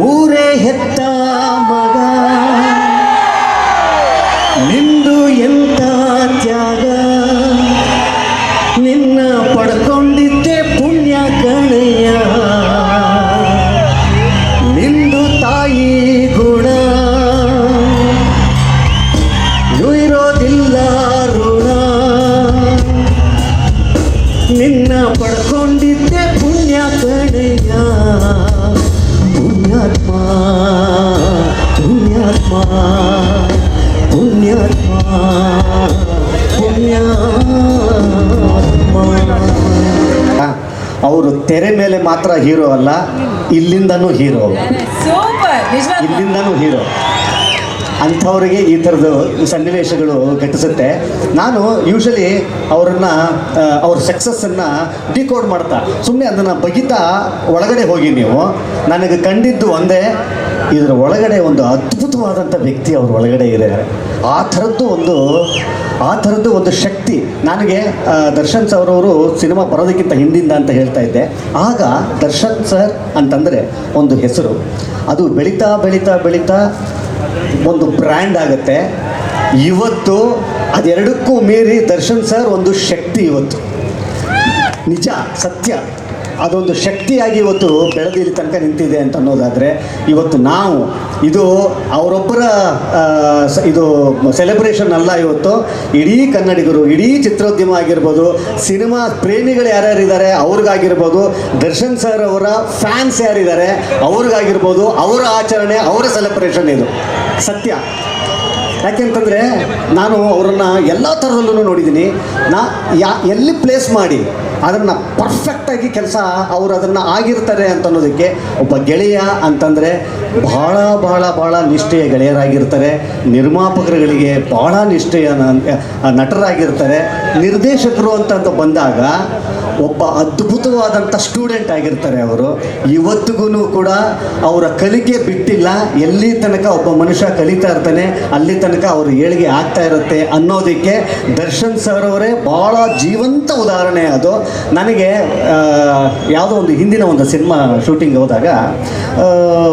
ಊರೇ ಹೆತ್ತ ಮಗ ನಿಂದು ಎಂತ ತ್ಯಾಗ ನಿನ್ನ ಪಡ್ಕೊಂಡಿದ್ದೆ ಪುಣ್ಯ ಕಣಯ್ಯ ನಿಂದು ತಾಯಿ ಗುಣ ಇರೋದಿಲ್ಲ ಋಣ ನಿನ್ನ ಪಡ್ಕೊಂಡಿದ್ದೆ ಪುಣ್ಯ ಕಣಯ್ಯ ಪುಣ್ಯಾತ್ಮ ಪುಣ್ಯಾತ್ಮ ಪುಣ್ಯಾತ್ಮ ಪುಣ್ಯಾತ್ಮ. ಅವರು ತೆರೆ ಮೇಲೆ ಮಾತ್ರ ಹೀರೋ ಅಲ್ಲ, ಇಲ್ಲಿಂದನೂ ಹೀರೋ, ಇಲ್ಲಿಂದನೂ ಹೀರೋ. ಅಂಥವ್ರಿಗೆ ಈ ಥರದ್ದು ಸನ್ನಿವೇಶಗಳು ಘಟಿಸುತ್ತೆ. ನಾನು ಯೂಶಲಿ ಅವರನ್ನು ಅವ್ರ ಸಕ್ಸಸ್ಸನ್ನು ಡಿಕೋಡ್ ಮಾಡ್ತಾ ಸುಮ್ಮನೆ ಅದನ್ನು ಬಗಿತಾ ಒಳಗಡೆ ಹೋಗಿ ನೀವು ನನಗೆ ಕಂಡಿದ್ದು ಒಂದೇ, ಇದರ ಒಳಗಡೆ ಒಂದು ಅದ್ಭುತವಾದಂಥ ವ್ಯಕ್ತಿ ಅವ್ರ ಒಳಗಡೆ ಇದ್ದಾರೆ. ಆ ಥರದ್ದು ಒಂದು ಶಕ್ತಿ ನನಗೆ ದರ್ಶನ್ ಸರ್ ಅವರು ಸಿನಿಮಾ ಬರೋದಕ್ಕಿಂತ ಹಿಂದಿಂದ ಅಂತ ಹೇಳ್ತಾ ಇದ್ದೆ. ಆಗ ದರ್ಶನ್ ಸರ್ ಅಂತಂದರೆ ಒಂದು ಹೆಸರು, ಅದು ಬೆಳೀತಾ ಬೆಳೀತಾ ಬೆಳೀತಾ ಒಂದು ಬ್ರ್ಯಾಂಡ್ ಆಗುತ್ತೆ. ಇವತ್ತು ಅದೆರಡಕ್ಕೂ ಮೀರಿ ದರ್ಶನ್ ಸರ್ ಒಂದು ಶಕ್ತಿ, ಇವತ್ತು ನಿಜ ಸತ್ಯ, ಅದೊಂದು ಶಕ್ತಿಯಾಗಿ ಇವತ್ತು ಬೆಳೆದು ಇಲ್ಲಿ ತನಕ ನಿಂತಿದೆ ಅಂತ ಅನ್ನೋದಾದರೆ, ಇವತ್ತು ನಾವು ಇದು ಅವರೊಬ್ಬರ ಇದು ಸೆಲೆಬ್ರೇಷನ್ ಅಲ್ಲ. ಇವತ್ತು ಇಡೀ ಕನ್ನಡಿಗರು, ಇಡೀ ಚಿತ್ರೋದ್ಯಮ ಆಗಿರ್ಬೋದು, ಸಿನಿಮಾ ಪ್ರೇಮಿಗಳು ಯಾರ್ಯಾರಿದ್ದಾರೆ ಅವ್ರಿಗಾಗಿರ್ಬೋದು, ದರ್ಶನ್ ಸರ್ ಅವರ ಫ್ಯಾನ್ಸ್ ಯಾರಿದ್ದಾರೆ ಅವ್ರಿಗಾಗಿರ್ಬೋದು, ಅವರ ಆಚರಣೆ, ಅವರ ಸೆಲೆಬ್ರೇಷನ್ ಇದು ಸತ್ಯ. ಯಾಕೆಂತಂದರೆ ನಾನು ಅವರನ್ನು ಎಲ್ಲ ಥರದಲ್ಲೂ ನೋಡಿದ್ದೀನಿ. ಎಲ್ಲಿ ಪ್ಲೇಸ್ ಮಾಡಿ ಅದನ್ನು ಪರ್ಫೆಕ್ಟಾಗಿ ಕೆಲಸ ಅವರು ಅದನ್ನು ಆಗಿರ್ತಾರೆ ಅಂತ ಅನ್ನೋದಕ್ಕೆ ಒಬ್ಬ ಗೆಳೆಯ ಅಂತಂದರೆ ಭಾಳ ಭಾಳ ಭಾಳ ನಿಷ್ಠೆಯ ಗೆಳೆಯರಾಗಿರ್ತಾರೆ. ನಿರ್ಮಾಪಕರುಗಳಿಗೆ ಭಾಳ ನಿಷ್ಠೆಯ ನಟರಾಗಿರ್ತಾರೆ. ನಿರ್ದೇಶಕರು ಅಂತ ಬಂದಾಗ ಒಬ್ಬ ಅದ್ಭುತವಾದಂಥ ಸ್ಟೂಡೆಂಟ್ ಆಗಿರ್ತಾರೆ ಅವರು. ಇವತ್ತಿಗೂ ಕೂಡ ಅವರ ಕಲಿಕೆ ಬಿಟ್ಟಿಲ್ಲ. ಎಲ್ಲಿ ತನಕ ಒಬ್ಬ ಮನುಷ್ಯ ಕಲಿತಾ ಇರ್ತಾನೆ ಅಲ್ಲಿ ತನಕ ಅವರು ಏಳಿಗೆ ಆಗ್ತಾ ಇರುತ್ತೆ ಅನ್ನೋದಕ್ಕೆ ದರ್ಶನ್ ಸರ್ ಅವರೇ ಭಾಳ ಜೀವಂತ ಉದಾಹರಣೆ. ಅದು ನನಗೆ ಯಾವುದೋ ಒಂದು ಹಿಂದಿನ ಒಂದು ಸಿನಿಮಾ ಶೂಟಿಂಗ್ ಹೋದಾಗ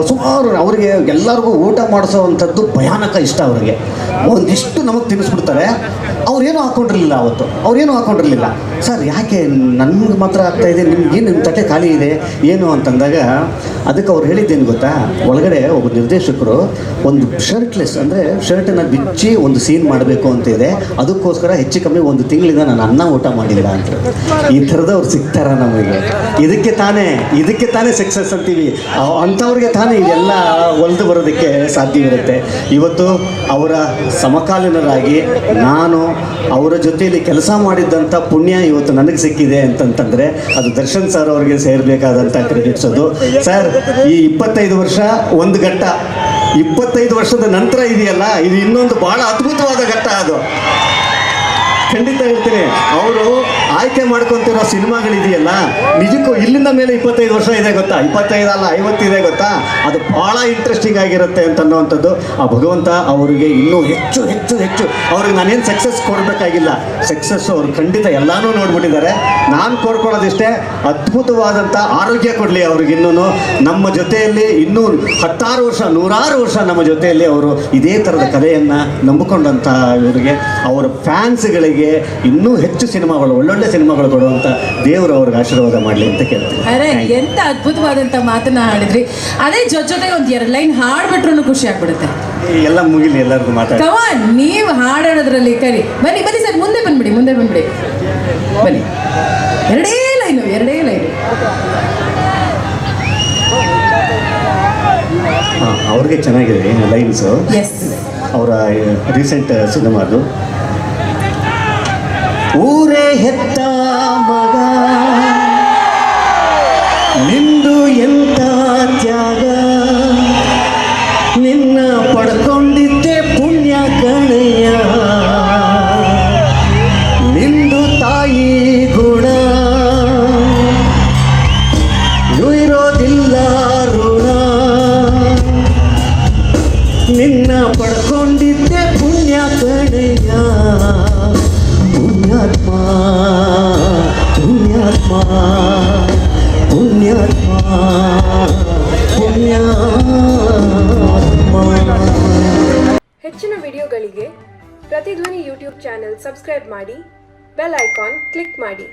ಸುಮಾರು ಅವರಿಗೆ ಎಲ್ಲರಿಗೂ ಊಟ ಮಾಡಿಸೋವಂಥದ್ದು ಭಯಾನಕ ಇಷ್ಟ. ಅವರಿಗೆ ಒಂದಿಷ್ಟು ನಮಗೆ ತಿನ್ನಿಸ್ಬಿಡ್ತಾರೆ. ಅವ್ರೇನೂ ಹಾಕ್ಕೊಂಡಿರಲಿಲ್ಲ ಅವತ್ತು, ಅವ್ರೇನೂ ಹಾಕ್ಕೊಂಡಿರಲಿಲ್ಲ. ಸರ್ ಯಾಕೆ ನನ್ಗೆ ಮಾತ್ರ ಆಗ್ತಾಯಿದೆ, ನಿಮ್ಗೇನು ನಿಮ್ಮ ತಟ್ಟೆ ಖಾಲಿ ಇದೆ ಏನು ಅಂತಂದಾಗ ಅದಕ್ಕೆ ಅವ್ರು ಹೇಳಿದ್ದೇನು ಗೊತ್ತಾ, ಒಳಗಡೆ ಒಬ್ಬ ನಿರ್ದೇಶಕರು ಒಂದು ಶರ್ಟ್ಲೆಸ್ ಅಂದರೆ ಶರ್ಟನ್ನು ಬಿಚ್ಚಿ ಒಂದು ಸೀನ್ ಮಾಡಬೇಕು ಅಂತ ಇದೆ, ಅದಕ್ಕೋಸ್ಕರ ಹೆಚ್ಚು ಕಮ್ಮಿ ಒಂದು ತಿಂಗಳಿಂದ ನಾನು ಅನ್ನ ಊಟ ಮಾಡಿಲ್ಲ ಅಂತ. ಈ ಥರದವ್ರು ಸಿಗ್ತಾರ ನಮಗೆ. ಇದಕ್ಕೆ ತಾನೇ ಸಕ್ಸಸ್ ಅಂತೀವಿ. ಅಂಥವ್ರಿಗೆ ತಾನೇ ಇದೆಲ್ಲ ಒಲ್ದು ಬರೋದಕ್ಕೆ ಸಾಧ್ಯವಿರುತ್ತೆ. ಇವತ್ತು ಅವರ ಸಮಕಾಲೀನರಾಗಿ ನಾನು ಅವರ ಜೊತೆಯಲ್ಲಿ ಕೆಲಸ ಮಾಡಿದ್ದಂಥ ಪುಣ್ಯ ಇವತ್ತು ನನಗೆ ಸಿಕ್ಕಿದೆ ಅಂತಂತಂದರೆ ಅದು ದರ್ಶನ್ ಸರ್ ಅವರಿಗೆ ಸೇರಬೇಕಾದಂಥ ಕ್ರೆಡಿಟ್ಸ್ ಅದು. ಸರ್, ಈ 25 ವರ್ಷ ಒಂದು ಘಟ್ಟ, 25 ವರ್ಷದ ನಂತರ ಇದೆಯಲ್ಲ, ಇದು ಇನ್ನೊಂದು ಭಾಳ ಅದ್ಭುತವಾದ ಘಟ್ಟ. ಅದು ಖಂಡಿತ ಹೇಳ್ತೀನಿ. ಅವರು ಆಯ್ಕೆ ಮಾಡ್ಕೊತಿರೋ ಸಿನಿಮಾಗಳಿದೆಯಲ್ಲ, ನಿಜಕ್ಕೂ ಇಲ್ಲಿಂದ ಮೇಲೆ 25 ವರ್ಷ ಇದೆ ಗೊತ್ತಾ, 25 ಅಲ್ಲ 50 ಇದೆ ಗೊತ್ತಾ, ಅದು ಭಾಳ ಇಂಟ್ರೆಸ್ಟಿಂಗ್ ಆಗಿರುತ್ತೆ ಅಂತ ಅನ್ನೋವಂಥದ್ದು. ಆ ಭಗವಂತ ಅವರಿಗೆ ಇನ್ನೂ ಹೆಚ್ಚು ಹೆಚ್ಚು ಹೆಚ್ಚು ಅವ್ರಿಗೆ ನಾನೇನು ಸಕ್ಸಸ್ ಕೊಡಬೇಕಾಗಿಲ್ಲ, ಸಕ್ಸಸ್ಸು ಅವ್ರು ಖಂಡಿತ ಎಲ್ಲನೂ ನೋಡ್ಬಿಟ್ಟಿದ್ದಾರೆ. ನಾನು ಕೋರ್ಕೊಳ್ಳೋದಿಷ್ಟೇ, ಅದ್ಭುತವಾದಂಥ ಆರೋಗ್ಯ ಕೊಡಲಿ ಅವ್ರಿಗೆ. ಇನ್ನೂ ನಮ್ಮ ಜೊತೆಯಲ್ಲಿ ಇನ್ನೂ 10 ವರ್ಷ 100 ವರ್ಷ ನಮ್ಮ ಜೊತೆಯಲ್ಲಿ ಅವರು ಇದೇ ಥರದ ಕಲೆಯನ್ನು ನಂಬಿಕೊಂಡಂಥ ಇವರಿಗೆ, ಅವರ ಫ್ಯಾನ್ಸ್ಗಳಿಗೆ ಇನ್ನೂ ಹೆಚ್ಚು ಸಿನಿಮಾಗಳು, ಒಳ್ಳೊಳ್ಳೆ ಸಿನಿಮಾಗಳು ಕೊಡುವಂಥ ದೇವರು ಅವ್ರಿಗೆ ಆಶೀರ್ವಾದ ಮಾಡಲಿ ಅಂತ ಕೇಳ್ತೀನಿ. ಅರೆ, ಎಂತ ಅದ್ಭುತವಾದಂಥ ಮಾತನ್ನ ಹಾಡಿದ್ರಿ. ಅದೇ ಜೊತೆಗೆ ಒಂದು 2 ಲೈನ್ ಹಾಡ್ಬಿಟ್ರು ಖುಷಿ ಆಗ್ಬಿಡುತ್ತೆ. ಎಲ್ಲ ಮುಗಿಲಿ, ಎಲ್ಲರಿಗೂ ಮಾತಾಡಿ. ಕಮಾನ್, ನೀವು ಹಾಡೋದ್ರಲ್ಲಿ ಕರಿ. ಬನ್ನಿ ಸರ್, ಮುಂದೆ ಬಂದ್ಬಿಡಿ ಬನ್ನಿ. 2 ಲೈನು ಅವ್ರಿಗೆ ಚೆನ್ನಾಗಿದೆ ಲೈನ್ಸು. ಅವರ ರೀಸೆಂಟ್ ಸಿನಿಮಾದು ಊರೇ ಹೆತ್ತ ಮಗ ನಿಂದು ಎಂತ ತ್ಯಾಗ ನಿನ್ನ ಪಡ್ಕೊಂಡಿದ್ದೆ ಪುಣ್ಯ ಕಣಯ್ಯ ನಿಂದು ತಾಯಿ ಗುಣ ಇರೋದಿಲ್ಲ ಋಣ ನಿನ್ನ ಪಡ್ಕೊಂಡಿದ್ದೆ ಪುಣ್ಯ ಕಣಯ್ಯ ಪುಣ್ಯಾತ್ಮ ಪುಣ್ಯಾತ್ಮ ಪುಣ್ಯಾತ್ಮ ಪುಣ್ಯ ಹೆಚ್ಚಿನ ವಿಡಿಯೋಗಳಿಗೆ ಪ್ರತಿಧ್ವನಿ ಯೂಟ್ಯೂಬ್ ಚಾನೆಲ್ ಸಬ್ಸ್ಕ್ರೈಬ್ ಮಾಡಿ, ಬೆಲ್ ಐಕಾನ್ ಕ್ಲಿಕ್ ಮಾಡಿ.